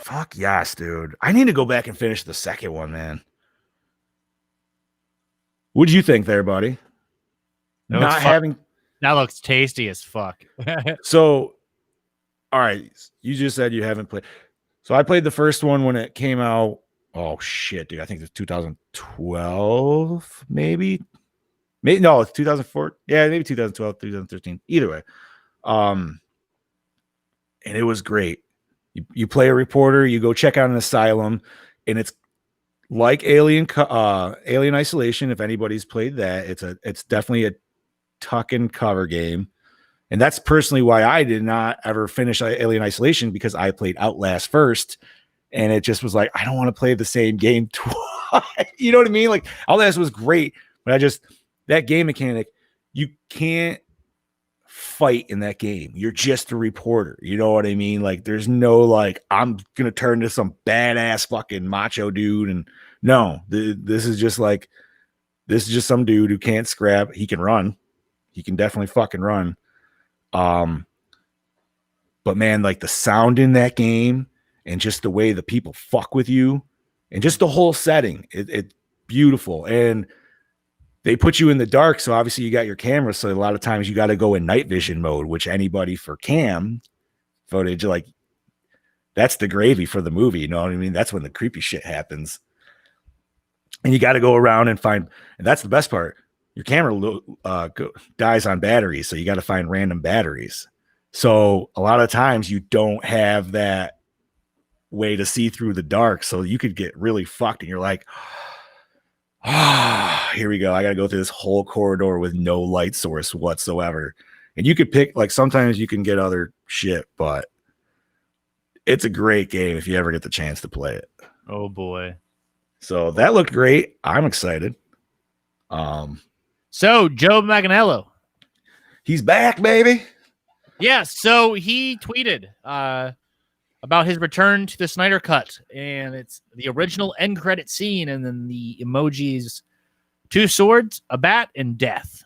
Fuck yes, dude. I need to go back and finish the second one, man. What'd you think there, buddy? That Not looks having That looks tasty as fuck. so all right, you just said you haven't played. So I played the first one when it came out. Oh shit, dude. I think it's 2012, maybe. Maybe no, it's 2004. Yeah, maybe 2012, 2013. Either way. And it was great. You play a reporter, you go check out an asylum, and it's like Alien Isolation. If anybody's played that, it's definitely a tuck and cover game. And that's personally why I did not ever finish Alien Isolation, because I played Outlast first, and it just was like, I don't want to play the same game twice. You know what I mean? Like, Outlast was great, but that game mechanic, you can't fight in that game. You're just a reporter. You know what I mean? Like, there's no like, I'm gonna turn to some badass fucking macho dude. And no, this is just some dude who can't scrap. He can run. He can definitely fucking run. But man, like the sound in that game and just the way the people fuck with you and just the whole setting, it's beautiful. And they put you in the dark, so obviously you got your camera, so a lot of times you got to go in night vision mode, which anybody for cam footage, like that's the gravy for the movie, you know what I mean? That's when the creepy shit happens. And you got to go around and find, and that's the best part, your camera dies on batteries, so you got to find random batteries. So a lot of times you don't have that way to see through the dark, so you could get really fucked, and you're like, here we go. I got to go through this whole corridor with no light source whatsoever. And you could pick, like, sometimes you can get other shit, but it's a great game if you ever get the chance to play it. Oh boy. So that looked great. I'm excited. So Joe Manganiello. He's back, baby. Yeah, so he tweeted about his return to the Snyder Cut, and it's the original end credit scene, and then the emojis: 2 swords, a bat, and death.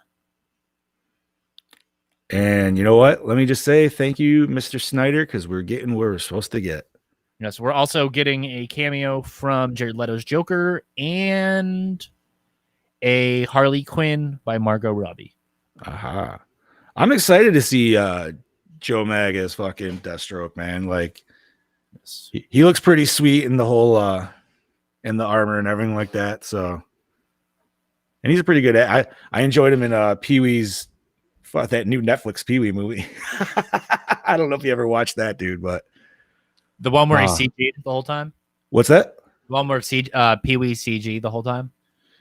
And you know what? Let me just say thank you, Mr. Snyder, because we're getting where we're supposed to get. Yes, we're also getting a cameo from Jared Leto's Joker and a Harley Quinn by Margot Robbie. Aha. I'm excited to see Joe Mag as fucking Deathstroke, man. Like, he looks pretty sweet in the whole in the armor and everything like that. So, and he's a pretty good. I enjoyed him in Pee-wee's that new Netflix Pee-wee movie. I don't know if you ever watched that, dude, but the one where he CG'd the whole time. What's that? The one where Pee-wee CG the whole time.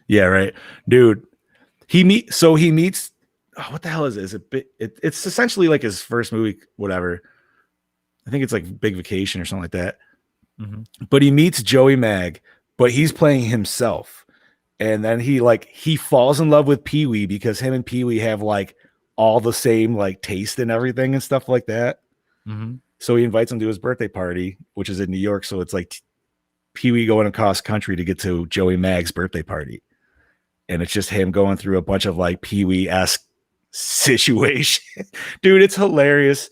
Yeah, right, dude. He meets. Oh, what the hell is it? It's essentially like his first movie, whatever. I think it's like Big Vacation or something like that. Mm-hmm. But he meets Joey Mag, but he's playing himself. And then he falls in love with Pee-wee because him and Pee-wee have like all the same like taste and everything and stuff like that. Mm-hmm. So he invites him to his birthday party, which is in New York. So it's like Pee-wee going across country to get to Joey Mag's birthday party. And it's just him going through a bunch of like Pee-wee-esque situation. Dude, it's hilarious.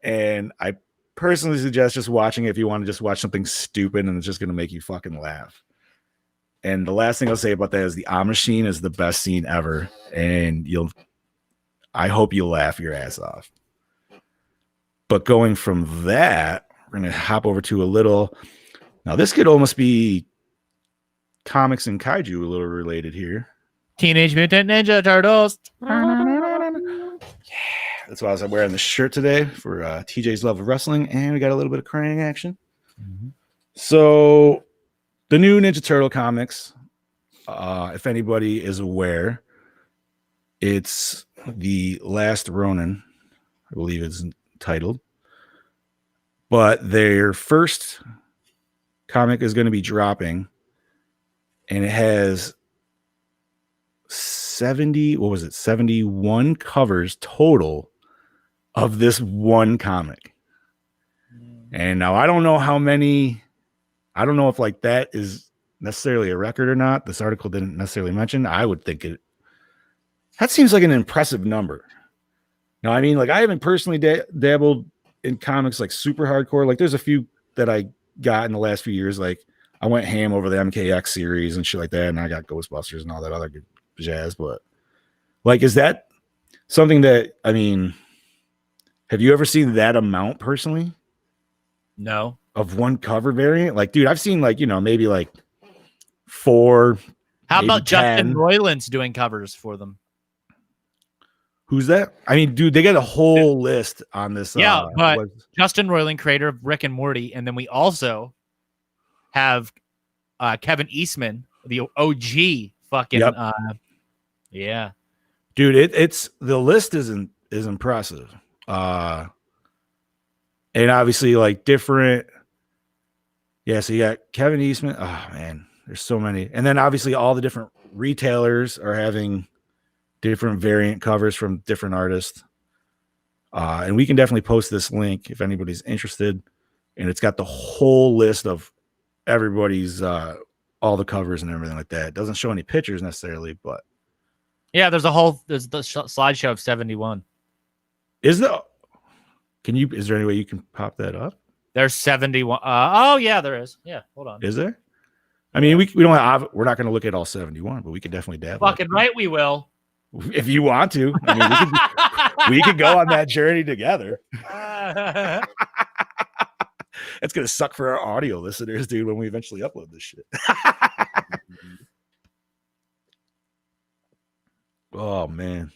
And I personally suggest just watching it if you want to just watch something stupid and it's just going to make you fucking laugh. And the last thing I'll say about that is the Amish scene is the best scene ever. And I hope you'll laugh your ass off. But going from that, we're going to hop over to a little. Now, this could almost be comics and kaiju a little related here. Teenage Mutant Ninja Turtles. That's why I was wearing the shirt today for TJ's Love of Wrestling. And we got a little bit of Krang action. Mm-hmm. So the new Ninja Turtle comics, if anybody is aware, it's The Last Ronin, I believe it's titled. But their first comic is going to be dropping. And it has 71 covers total of this one comic. And now I don't know how many, I don't know if like that is necessarily a record or not. This article didn't necessarily mention. I would think that seems like an impressive number. Now, I mean, like I haven't personally dabbled in comics like super hardcore. Like there's a few that I got in the last few years. Like I went ham over the MKX series and shit like that. And I got Ghostbusters and all that other good jazz. But like, is that something that, I mean, have you ever seen that amount personally? No. Of one cover variant? Like, dude, I've seen like, maybe like 4. How about 10. Justin Roiland's doing covers for them? Who's that? I mean, dude, they got a whole list on this. Yeah, but Justin Roiland, creator of Rick and Morty, and then we also have Kevin Eastman, the OG fucking. Yep. Yeah, dude, it's the list is impressive. And obviously, like different. Yeah, so you got Kevin Eastman. Oh man, there's so many, and then obviously all the different retailers are having different variant covers from different artists. And we can definitely post this link if anybody's interested. And it's got the whole list of everybody's, all the covers and everything like that. It doesn't show any pictures necessarily, but. Yeah, there's the slideshow of 71. Is the. Is there any way you can pop that up? There's 71. Oh yeah, there is. Yeah, hold on. Is there? I mean, we don't have. We're not going to look at all 71, but we could definitely dabble. Fucking right, we will. If you want to. I mean, we could go on that journey together. It's going to suck for our audio listeners, dude, when we eventually upload this shit. Oh, man.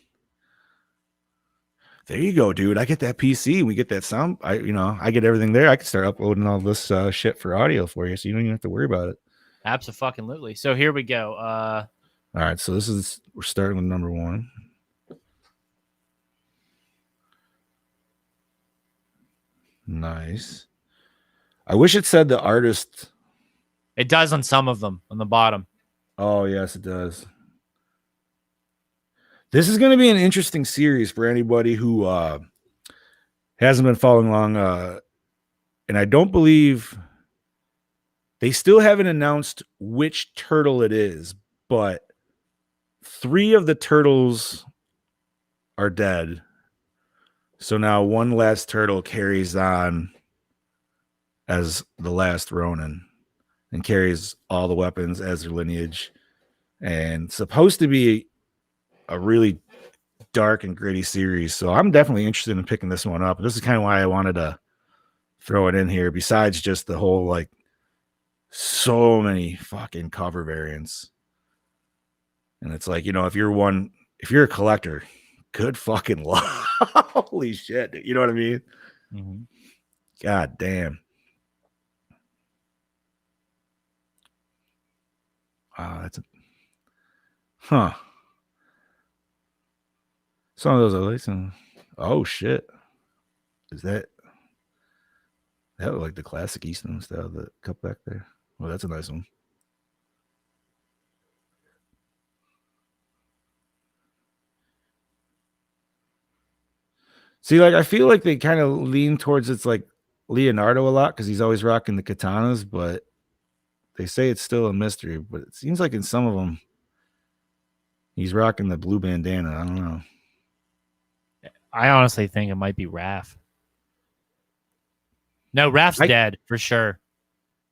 There you go, dude. I get that PC. We get that sound. I get everything there. I can start uploading all this shit for audio for you, so you don't even have to worry about it. Absolutely. So here we go. All right, so we're starting with number 1. Nice. I wish it said the artist. It does on some of them on the bottom. Oh, yes, it does. This is going to be an interesting series for anybody who hasn't been following along. And I don't believe they still haven't announced which turtle it is, but 3 of the turtles are dead. So now one last turtle carries on as the last Ronin and carries all the weapons as their lineage, and supposed to be a really dark and gritty series. So I'm definitely interested in picking this one up. This is kind of why I wanted to throw it in here, besides just the whole, like, so many fucking cover variants. And it's like, if you're a collector, good fucking luck. Holy shit. You know what I mean? Mm-hmm. God damn. Wow, huh. Some of those are like some. Oh shit. Is that look like the classic Eastman style, the cup back there? Well, that's a nice one. See, like, I feel like they kind of lean towards it's like Leonardo a lot because he's always rocking the katanas, but they say it's still a mystery. But it seems like in some of them, he's rocking the blue bandana. I don't know. I honestly think it might be Raph. No, Raph's dead for sure.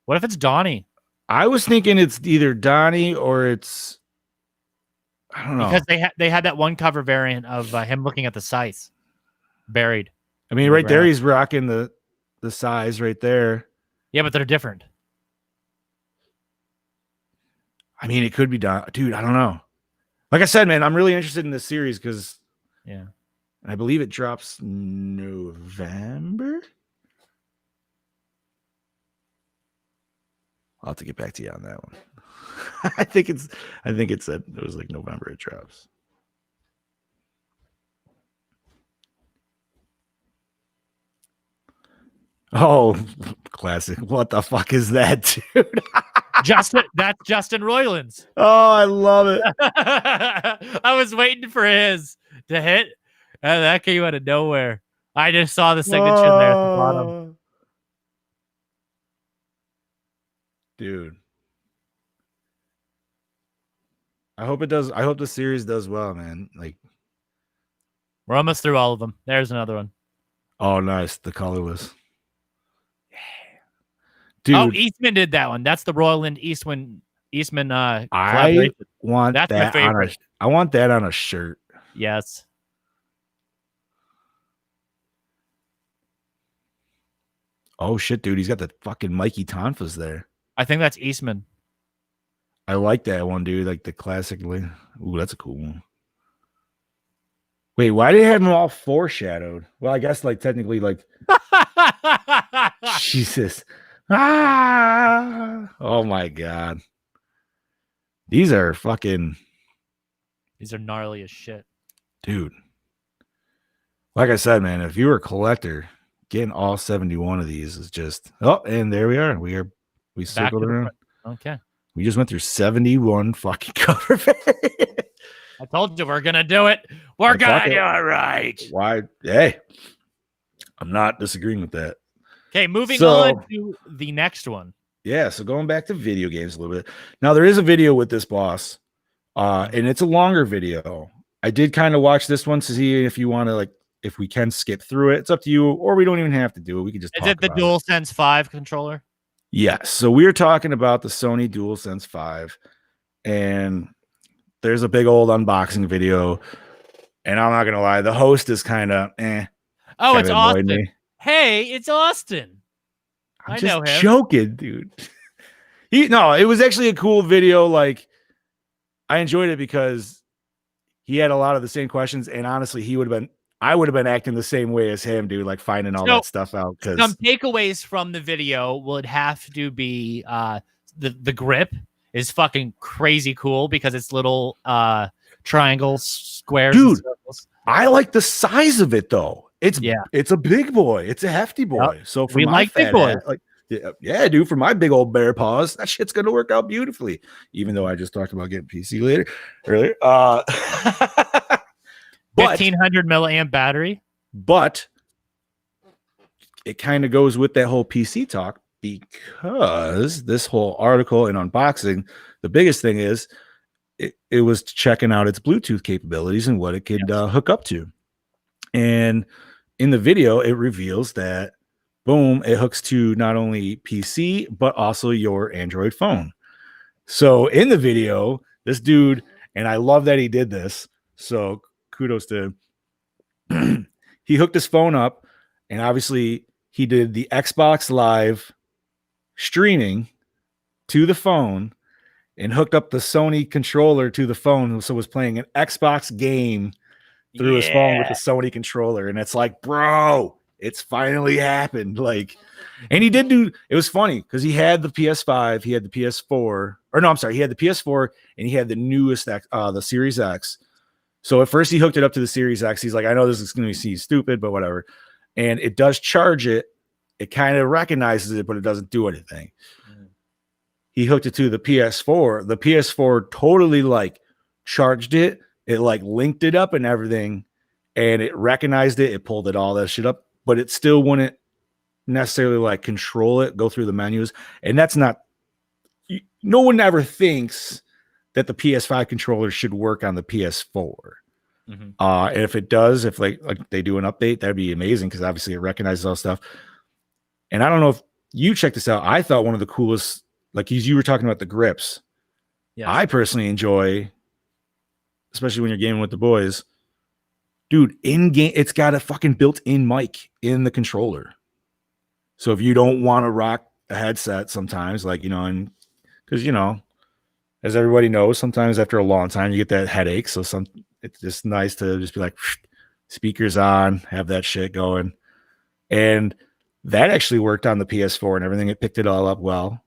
What if it's Donnie? I was thinking it's either Donnie or it's, I don't know, because they had that one cover variant of him looking at the scythe buried. I mean, right there, he's rocking the size right there. Yeah, but they're different. I mean, it could be Don, dude. I don't know. Like I said, man, I'm really interested in this series because, yeah, I believe it drops November. I'll have to get back to you on that one. I think it said it was like November it drops. Oh, classic. What the fuck is that, dude? That's Justin Roiland's. Oh, I love it. I was waiting for his to hit, and that came out of nowhere. I just saw the signature there at the bottom. Dude. I hope it does. I hope the series does well, man. Like, we're almost through all of them. There's another one. Oh, nice. The colorless. Yeah. Dude. Oh, Eastman did that one. That's the Roiland Eastman I collaboration. want That's that my favorite. I want that on a shirt. Yes. Oh shit, dude. He's got the fucking Mikey Tonfas there. I think that's Eastman. I like that one, dude. Like the classic. Ooh, that's a cool one. Wait, why did they have them all foreshadowed? Well, I guess like technically, like Jesus. Oh my god. These are gnarly as shit. Dude. Like I said, man, if you were a collector, getting all 71 of these is just and there we are. We circled around. Okay. We just went through 71 fucking cover. I told you we're gonna do it. We're gonna do it right. Why? Hey, I'm not disagreeing with that. Okay, moving on to the next one. Yeah, so going back to video games a little bit. Now there is a video with this boss, and it's a longer video. I did kind of watch this one to see if you want to like if we can skip through it. It's up to you, or we don't even have to do it. We can just Is talk it the about it. DualSense 5 controller? Yes. So we're talking about the Sony DualSense 5, and there's a big old unboxing video. And I'm not gonna lie, the host is kind of Oh, it's kinda annoyed Austin. me. Hey, it's Austin. I'm I just know him. joking, dude. It was actually a cool video. Like, I enjoyed it because he had a lot of the same questions, and honestly, I would have been acting the same way as him, dude, like finding all that stuff out. Some Because takeaways from the video would have to be the grip is fucking crazy cool because it's little triangles, squares, and Dude, circles. I like the size of it though. It's a big boy. It's a hefty boy. Yep. So for We my like big fat boys. ass, like yeah, dude, for my big old bear paws, that shit's gonna work out beautifully. Even though I just talked about getting PC earlier. But 1500 milliamp battery. But it kind of goes with that whole PC talk, because this whole article and unboxing, the biggest thing is it was checking out its Bluetooth capabilities and what it could hook up to. And in the video, it reveals that, boom, it hooks to not only PC, but also your Android phone. So in the video, this dude, and I love that he did this, so kudos to him. He hooked his phone up, and obviously he did the Xbox Live streaming to the phone and hooked up the Sony controller to the phone. So was playing an Xbox game through his phone with the Sony controller. And it's like, bro, it's finally happened. Like, and he did it was funny because he had the PS5, he had the PS4, or no, I'm sorry, he had the PS4 and he had the newest, the Series X. So at first he hooked it up to the Series X. He's like, I know this is going to be stupid, but whatever. And it does charge it. It kind of recognizes it, but it doesn't do anything. He hooked it to the PS4. The PS4 totally like charged it. It like linked it up and everything, and it recognized it. It pulled it all that shit up, but it still wouldn't necessarily like control it, go through the menus. And that's not, no one ever thinks that the PS5 controller should work on the PS4. And if it does, if like they do an update, that'd be amazing because obviously it recognizes all stuff. And I don't know if you checked this out. I thought one of the coolest, like you were talking about the grips. Yeah, I personally enjoy, especially when you're gaming with the boys, dude, in game, it's got a fucking built-in mic in the controller. So if you don't want to rock a headset sometimes, like, and because, as everybody knows, sometimes after a long time, you get that headache. So it's just nice to just be like, speakers on, have that shit going. And that actually worked on the PS4 and everything. It picked it all up well.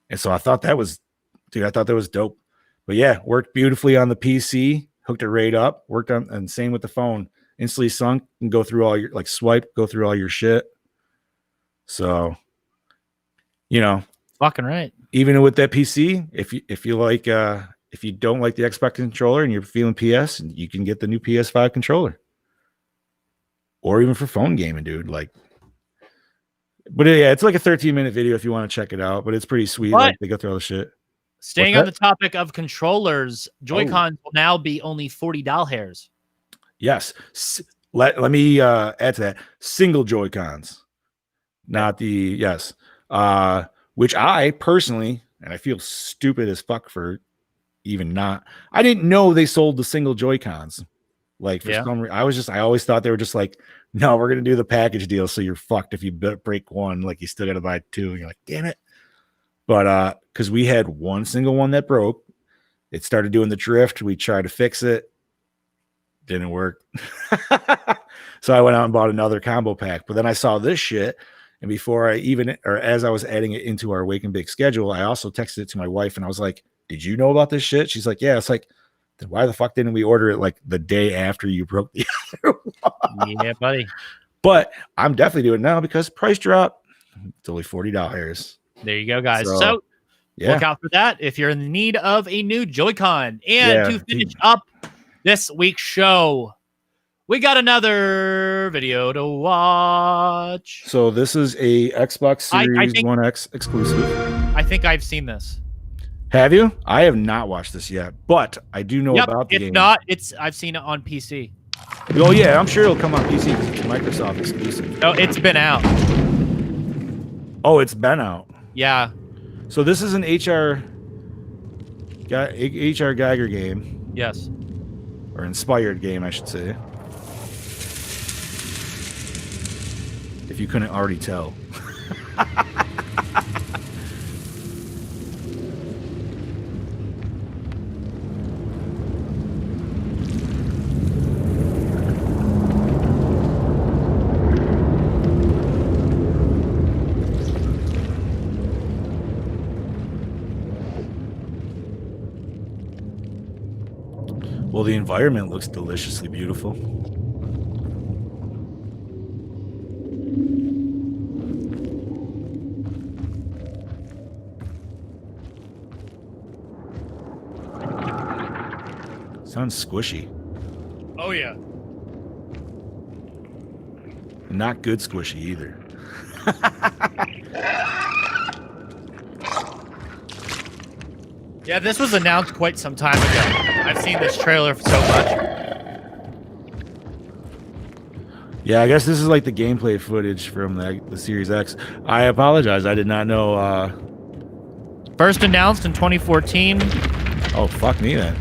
And so I thought that was dope. But yeah, worked beautifully on the PC, hooked it right up, worked on, and same with the phone, instantly sunk and go through all your, like swipe, go through all your shit. So, fucking right. Even with that PC, if you like, if you don't like the Xbox controller and you're feeling PS, you can get the new PS5 controller, or even for phone gaming, dude. Like, but yeah, it's like a 13-minute video if you want to check it out, but it's pretty sweet. Like they go through all the shit. Staying on the topic of controllers, Joy-Cons will now be only $40 hairs. Yes. Let me add to that. Single Joy-Cons. Not the, yes. Which I personally, and I feel stupid as fuck for even not, I didn't know they sold the single Joy-Cons. Like for some reason, I always thought they were just like, no, we're going to do the package deal. So you're fucked if you break one, like you still got to buy two. And you're like, damn it. But because we had one single one that broke, it started doing the drift. We tried to fix it. Didn't work. So I went out and bought another combo pack. But then I saw this shit. And before as I was adding it into our Wake and Bake schedule, I also texted it to my wife and I was like, did you know about this shit? She's like, yeah. It's like, then why the fuck didn't we order it like the day after you broke the other one? Yeah, buddy. But I'm definitely doing it now because price drop. It's only $40. There you go, guys. So look out for that if you're in need of a new Joy-Con. And to finish up this week's show, we got another video to watch. So this is a Xbox Series One X exclusive. I think I've seen this. Have you? I have not watched this yet, but I do know about the game. If not, I've seen it on PC. Oh yeah, I'm sure it'll come on PC because it's a Microsoft exclusive. No, it's been out. Oh, it's been out. Yeah. So this is an HR Geiger game, Yes. or inspired game, I should say. If you couldn't already tell. Well, the environment looks deliciously beautiful. Sounds squishy. Oh yeah. Not good squishy either. Yeah, this was announced quite some time ago. I've seen this trailer so much. Yeah, I guess this is like the gameplay footage from the Series X. I apologize. I did not know. First announced in 2014, Oh, fuck me then.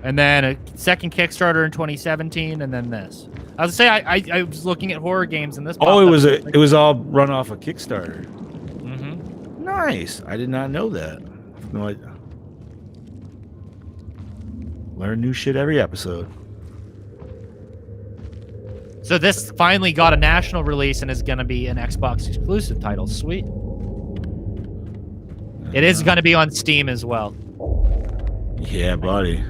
and then a second Kickstarter in 2017, and then this. I was gonna say I was looking at horror games, and this. Oh, it was all run off a Kickstarter. Mm-hmm. Nice. I did not know that. No, learn new shit every episode. So this finally got a national release and is going to be an Xbox exclusive title. Sweet. It is going to be on Steam as well. Yeah, buddy.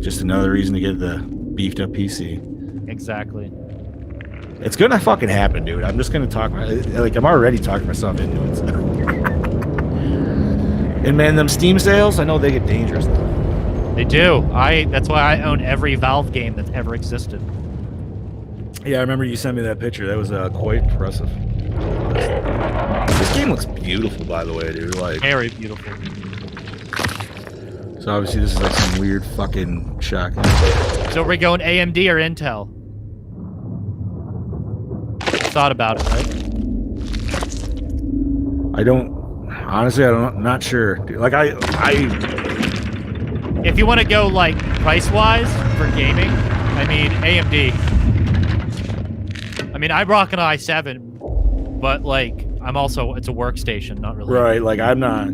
Just another reason to get the beefed up PC. Exactly. It's gonna fucking happen, dude. I'm just gonna talk. Like, I'm already talking myself into it. So. And man, them Steam sales, I know they get dangerous. They do. That's why I own every Valve game that's ever existed. Yeah, I remember you sent me that picture. That was quite impressive. This game looks beautiful, by the way, dude. Like, Very beautiful. so obviously this is like some weird fucking shotgun. So we're going AMD or Intel? Thought about it, right? I don't. Honestly, I'm not sure, dude. Like, If you want to go like price-wise for gaming, I mean AMD. I mean, I rock an i7, but like it's a workstation, not really. right. Like, I'm not.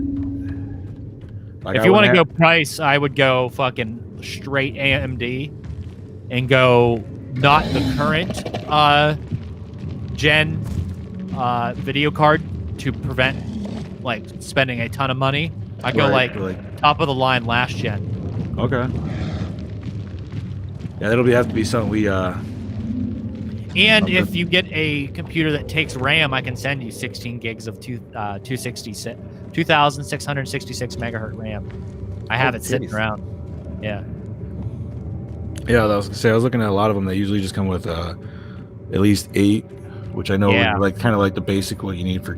Like, If you want to go price, I would go fucking straight AMD and go not the current gen video card to prevent like spending a ton of money. I go Right, like top of the line last gen. Okay. Yeah, that'll have to be something we. And if you get a computer that takes RAM, I can send you 16 gigs of 2,666 megahertz RAM. I have it sitting around. Yeah. Yeah, I was gonna say I was looking at a lot of them. They usually just come with at least 8, which I know Yeah. like kind of like the basic what you need for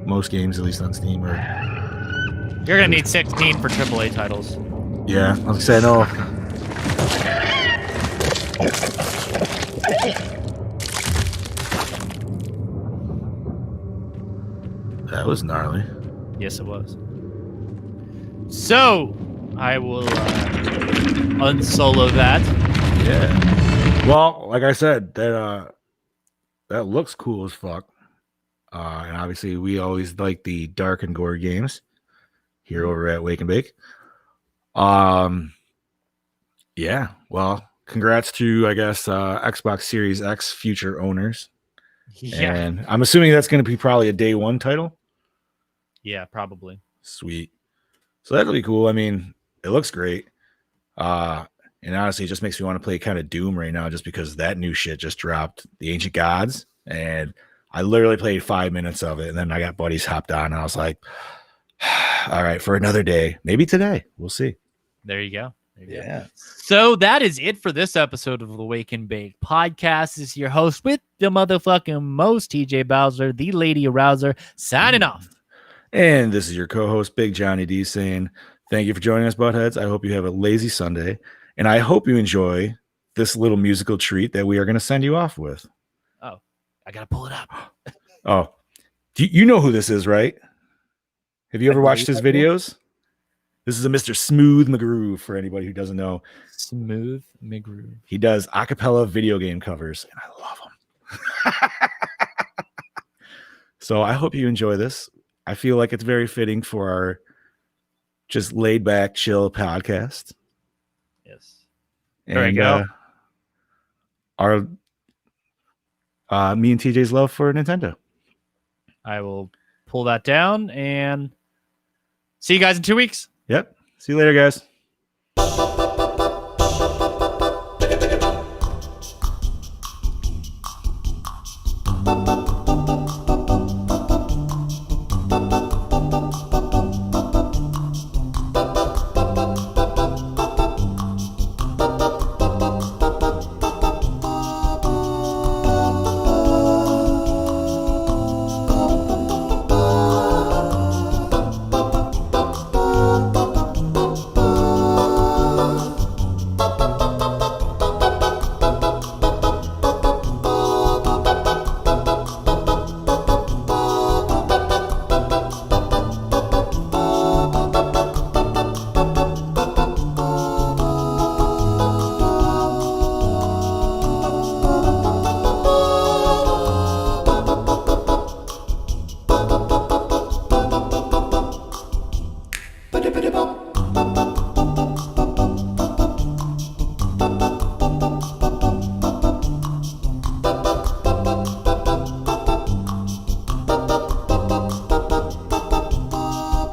most games, at least on Steam. Or You're gonna need 16 for AAA titles. yeah, I was gonna say I know. That was gnarly. Yes, it was. So I will unsolo that. Yeah. Well, like I said, that looks cool as fuck. And obviously, we always like the dark and gore games here over at Wake and Bake. Yeah. Well, congrats to, I guess, Xbox Series X future owners. Yeah. And I'm assuming that's going to be probably a day one title. Yeah, probably. Sweet. So that'll be cool. I mean, it looks great. And honestly, it just makes me want to play kind of Doom right now just because that new shit just dropped, The Ancient Gods. And I literally played 5 minutes of it. And then I got buddies hopped on. And I was like, all right, for another day. Maybe today. We'll see. There you go. Yeah. So that is it for this episode of the Wake and Bake podcast. This is your host with the motherfucking most, TJ Bowser, the Lady Arouser, signing off. And this is your co-host, Big Johnny D, saying thank you for joining us, Buttheads. I hope you have a lazy Sunday. And I hope you enjoy this little musical treat that we are going to send you off with. Oh, I gotta pull it up. Oh, you know who this is, right? Have you ever watched his videos? This is a Mr. Smooth McGroove for anybody who doesn't know. Smooth McGrew. He does a cappella video game covers, and I love them. So I hope you enjoy this. I feel like it's very fitting for our just laid back, chill podcast. Yes. And There we go. Our me and TJ's love for Nintendo. I will pull that down and see you guys in 2 weeks. Yep. See you later, guys. Thank you.